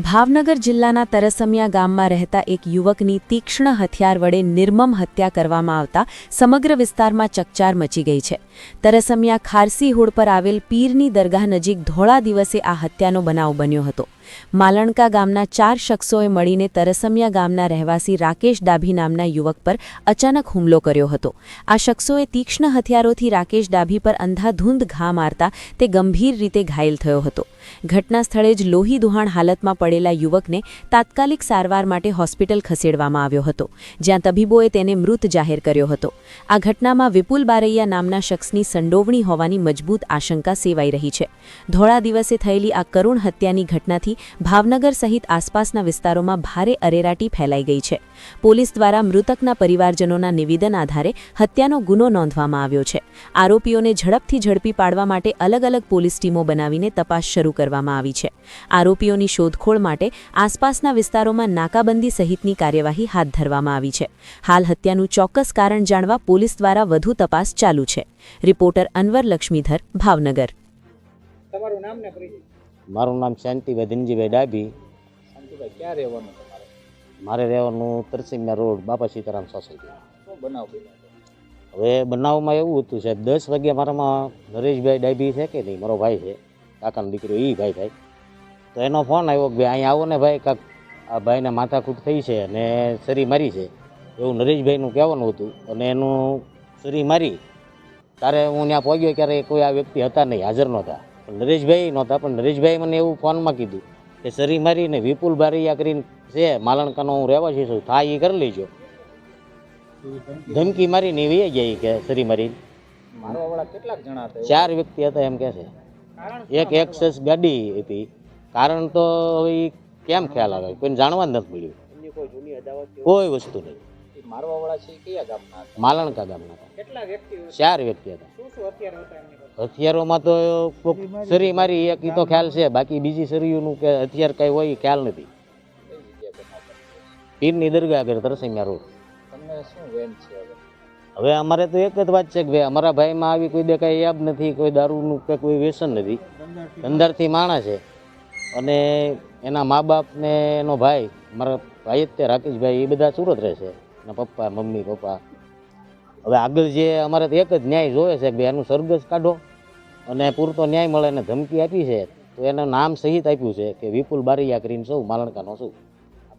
ભાવનગર જિલ્લાના તરસમિયા ગામમાં રહેતા એક યુવકની તીક્ષ્ણ હથિયાર વડે નિર્મમ હત્યા કરવામાં આવતા સમગ્ર વિસ્તારમાં ચકચાર મચી ગઈ છે। તરસમિયા ખારસી હોડ પર આવેલ પીરની દરગાહ નજીક ધોળા દિવસે આ હત્યાનો બનાવ બન્યો હતો। માલણકા ગામના 4 શખ્સોએ મળીને તરસમિયા ગામના રહેવાસી રાકેશ ડાભી નામના યુવક પર અચાનક હુમલો કર્યો હતો। આ શખ્સોએ તીક્ષ્ણ હથિયારોથી રાકેશ ડાભી પર અંધાધૂંધ ઘા મારતા તે ગંભીર રીતે ઘાયલ થયો હતો। ઘટના સ્થળે જ લોહી દુહાણ હાલતમાં પડેલા યુવકને તાત્કાલિક સારવાર માટે હોસ્પિટલ ખસેડવામાં આવ્યો હતો, જ્યાં તબીબોએ તેને મૃત જાહેર કર્યો હતો। આ ઘટનામાં વિપુલ બારૈયા નામના શખ્સની સંડોવણી હોવાની મજબૂત આશંકા સેવાઈ રહી છે। ધોળા દિવસે થયેલી આ કરુણ હત્યાની ઘટનાથી ભાવનગર સહિત આસપાસના વિસ્તારોમાં ભારે અરેરાટી ફેલાઈ ગઈ છે। પોલીસ દ્વારા મૃતકના પરિવારજનોના નિવેદન આધારે હત્યાનો ગુનો નોંધવામાં આવ્યો છે। આરોપીઓને ઝડપી પાડવા માટે અલગ અલગ પોલીસ ટીમો બનાવીને તપાસ શરૂ કરવામાં આવી છે। આરોપીઓની શોધખોળ માટે આસપાસના વિસ્તારોમાં નાકાબંધી સહિતની કાર્યવાહી હાથ ધરવામાં આવી છે। હાલ હત્યાનું ચોક્કસ કારણ જાણવા પોલીસ દ્વારા વધુ તપાસ ચાલુ છે। રિપોર્ટર અનવર લક્ષ્મીધર, ભાવનગર। તમારું નામ ને પરિચય? મારું નામ શાંતિભાઈ ધનજીભાઈ ડાભી। શાંતિભાઈ, ક્યાં રહેવાનું તમારે? મારે રહેવાનું તરસમિયા રોડ, બાપા સીતારામ સોસાયટી। શું બનાવ બન્યો? હવે બનાવમાં એવું હતું સાહેબ, 10 વાગ્યા મારામાં નરેશભાઈ ડાભી છે કે નહીં, મારો ભાઈ છે, કાકાનો દીકરો, એ ભાઈ તો એનો ફોન આવ્યો કે ભાઈ અહીંયા આવો ને ભાઈ, કાક આ ભાઈને માથાકૂટ થઈ છે અને સરી મારી છે, એવું નરેશભાઈનું કહેવાનું હતું। અને એનું સરી મારી ત્યારે હું ત્યાં પહોંચ્યો ત્યારે કોઈ આ વ્યક્તિ હતા નહીં, હાજર નહોતા, નરેશભાઈ નહોતા। પણ નરેશભાઈ મને એવું ફોનમાં કીધું કે સરી મારીને વિપુલ બારૈયા કરીને છે, માલણકાનો હું રહેવાસી છું, થાય એ કરી લેજો। ધમકી મારીને એવી જાય કે સરી મારી મારવાવાળા કેટલાક જણા હતા? 4 વ્યક્તિ હતા એમ કહે છે। એક એક્સેસ ગાડી હતી। કારણ તો હવે કેમ ખ્યાલ આવે, કોઈને જાણવા જ નથી મળ્યું, કોઈ જૂની અદાવત કોઈ વસ્તુ નહીં। મારવાવાળા છે કયા ગામના હતા? માલણકા ગામના હતા। કેટલા વ્યક્તિઓ? 4 વ્યક્તિ હતા। શું શું હથિયાર હતા એમની પાસે? હથિયારોમાં તો સરી મારી એક ઈ તો ખ્યાલ છે, બાકી બીજી સરીઓનું કે હથિયાર કઈ હોય એ ખ્યાલ નથી। કઈ જગ્યાએ બનાવ બન્યો? પીરની દરગાહ આગળ તરસમિયા રોડ। તમને શું વેન છે હવે? હવે અમારે તો એક જ વાત છે કે ભાઈ અમારા ભાઈમાં આવી કોઈ દે કાંઈ યાબ નથી, કોઈ દારૂનું કે કોઈ વ્યસન નથી, અંદરથી માણસ છે। અને એના મા બાપ ને એનો ભાઈ, મારા ભાઈ જ તે રાકેશભાઈ, એ બધા સુરત રહે છે, એના પપ્પા, મમ્મી, પપ્પા। હવે આગળ જે અમારે તો એક જ ન્યાય જોવે છે કે ભાઈ એનું સરઘસ કાઢો અને પૂરતો ન્યાય મળે। એને ધમકી આપી છે તો એનું નામ સહિત આપ્યું છે કે વિપુલ બારૈયા કરીને છું, માલણકાનો છું।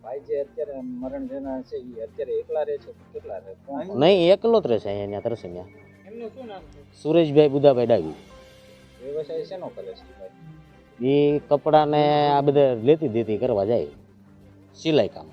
ભાઈ જે અત્યારે મરણ જના છે એ અત્યારે એકલા રહે છે? કેટલા રહે? નહીં, એકલો જ રહેશે અહીંયા તરસમિયા। એમનું શું નામ છે? સુરેશભાઈ બુધાભાઈ ડાભી। વ્યવસાય શેનો કરે છે ભાઈ? એ કપડાને આ બધા લેતી દેતી કરવા જાય, સિલાઈ કામ।